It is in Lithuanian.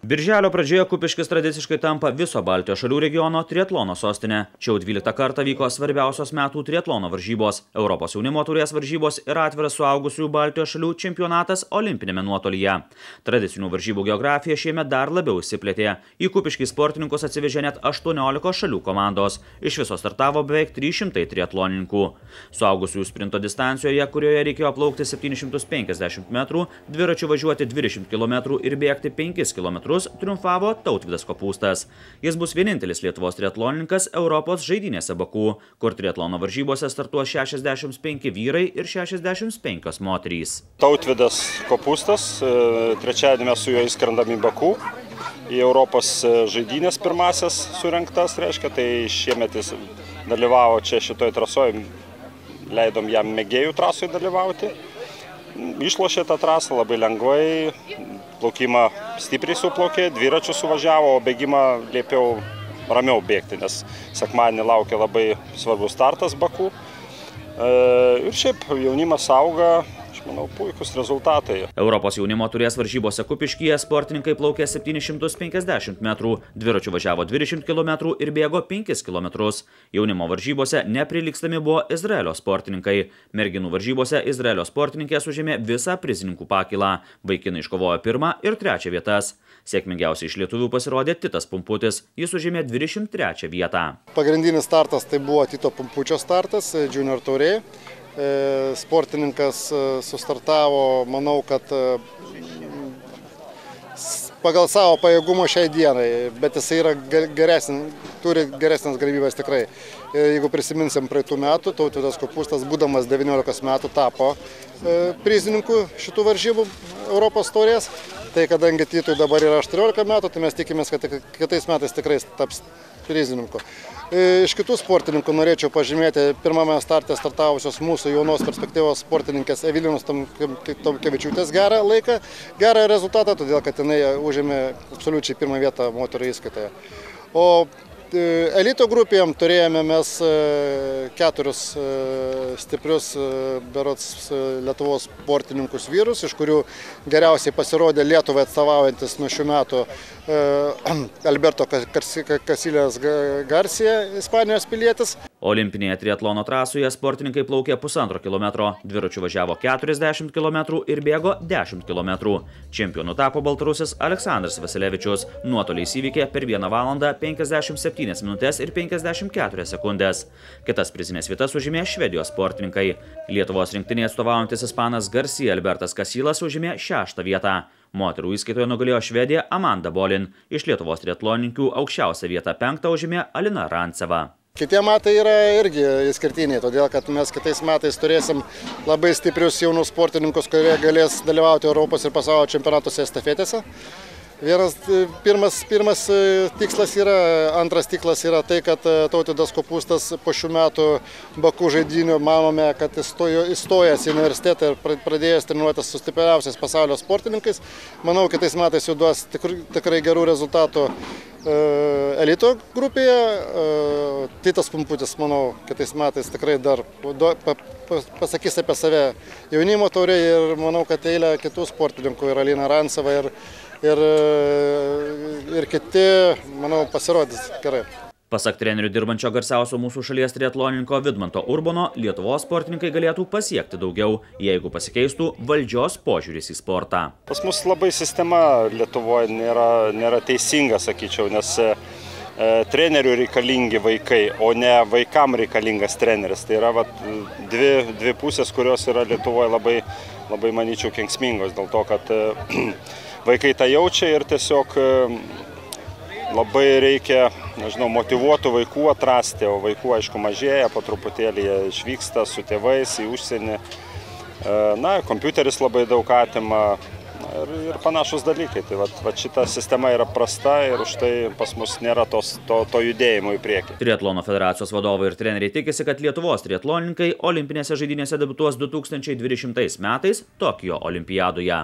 Birželio pradžioje Kupiškis tradiciškai tampa viso Baltijos šalių regiono triatlono sostinė. Čia jau 12 kartą vyko svarbiausios metų triatlono varžybos, Europos jaunimo taurės varžybos ir atviras suaugusiųjų Baltijos šalių čempionatas olimpinėme nuotolyje. Tradicinių varžybų geografija šiemet dar labiau išsiplėtė. Į Kupiškį sportininkus atsivežė net 18 šalių komandos. Iš viso startavo beveik 300 triatlonininkų. Suaugusiųjų sprinto distancijoje, kurioje reikėjo plaukti 750 metrų, dviračiu važiuoti 20 km ir bėgti 5 km, triumfavo Tautvydas Kopūstas. Jis bus vienintelis Lietuvos triatlonininkas Europos žaidynėse Baku, kur triatlono varžybose startuos 65 vyrai ir 65 moterys. Tautvydas Kopūstas, trečiadienį mes su juo įskrendam į Baku, į Europos žaidynės pirmasias surengtas, reiškia, tai šiemet jis dalyvavo čia šitoj trasoje, leidom jam mėgėjų trasoje dalyvauti. Išlošė tą trasą labai lengvai, plaukimą stipriai suplaukė, dviračiu suvažiavo, o bėgimą liepiau ramiau bėgti, nes sekmadienį laukia labai svarbus startas Baku. Ir šiaip jaunimas auga, aš manau, puikus rezultatai. Europos jaunimo taurės varžybose Kupiškyje sportininkai plaukė 750 metrų, dviračiu važiavo 20 km ir bėgo 5 km. Jaunimo varžybose neprilygstami buvo Izraelio sportininkai. Merginų varžybose Izraelio sportininkės užėmė visą prizininkų pakylą. Vaikinai iškovojo 1 ir 3 vietas. Sėkmingiausiai iš lietuvių pasirodė Titas Pumputis. Jis užėmė 23 vietą. Pagrindinis startas tai buvo Tito Pumpučio startas, junior taurė. Sportininkas sustartavo, manau, kad pagal savo pajėgumo šiai dienai, bet jis yra turi geresnės galimybės tikrai. Jeigu prisiminsim praeitų metų, Tautvydas Kopūstas, būdamas 19 metų, tapo prizininku šitų varžybų Europos taurės. Tai kadangi Titui dabar yra 18 metų, tai mes tikimės, kad kitais metais tikrai taps prizininku. Iš kitų sportininkų norėčiau pažymėti pirmame starte startavusios mūsų jaunos perspektyvos sportininkės Evilinos Tomkevičiūtės gerą laiką, gerą rezultatą, todėl kad jinai užėmė absoliučiai pirmą vietą moterų įskaitoje. O elito grupėje turėjome mes 4 stiprius berods Lietuvos sportininkus vyrus, iš kurių geriausiai pasirodė Lietuvai atstovaujantis nuo šių metų Alberto Casillas Garcia, Ispanijos pilietis. Olimpinėje triatlono trasoje sportininkai plaukė 1,5 km, dviračiu važiavo 40 km ir bėgo 10 km. Čempionu tapo baltarusis Aleksandras Vasilevičius. Nuotoliais įveikė per 1 valandą 57 minutės ir 54 sekundės. Kitas prizinės vietas užėmė Švedijos sportininkai. Lietuvos rinktinėje atstovaujantis ispanas Garcia Albertas Casillas užėmė 6 vietą. Moterų įskaitoje nugalėjo Švedija Amanda Bolin. Iš Lietuvos triatlonininkių aukščiausią vietą 5 užėmė Alina Ranceva. Kitie metai yra irgi išskirtiniai, todėl kad mes kitais metais turėsim labai stiprius jaunus sportininkus, kurie galės dalyvauti Europos ir pasaulio čempionatuose estafetėse. Pirmas tikslas yra, antras tikslas yra tai, kad Tautvydas Kopūstas po šių metų Baku žaidynių manome, kad įstojęs į universitetą ir pradėjęs treniruotis su stipriausiais pasaulio sportininkais. Manau, kitais metais jau duos tikrai gerų rezultatų elito grupėje. Titas Pumputis, manau, kitais metais tikrai dar pasakys apie save jaunimo taurėje ir manau, kad eilė kitų sportininkų ir Alina Ranceva ir kiti, manau, pasirodys gerai. Pasak trenerių dirbančio garsiausio mūsų šalies triatlonininko Vidmanto Urbono, Lietuvos sportininkai galėtų pasiekti daugiau, jeigu pasikeistų valdžios požiūris į sportą. Pas mus labai sistema Lietuvoje nėra teisinga, sakyčiau, nes trenerių reikalingi vaikai, o ne vaikam reikalingas treneris. Tai yra dvi pusės, kurios yra Lietuvoje labai manyčiau, kenksmingos, dėl to, kad vaikai tą jaučia ir tiesiog labai reikia, nežinau, motyvuotų vaikų atrasti, o vaikų, aišku, mažėja, po truputėlį jie išvyksta su tėvais į užsienį. Kompiuteris labai daug atima ir panašus dalykai. Tai šita sistema yra prasta ir už tai pas mus nėra to judėjimo į priekį. Triatlono federacijos vadovai ir treneriai tikisi, kad Lietuvos triatlonininkai olimpinėse žaidynėse debiutuos 2020 metais Tokijo olimpiadoje.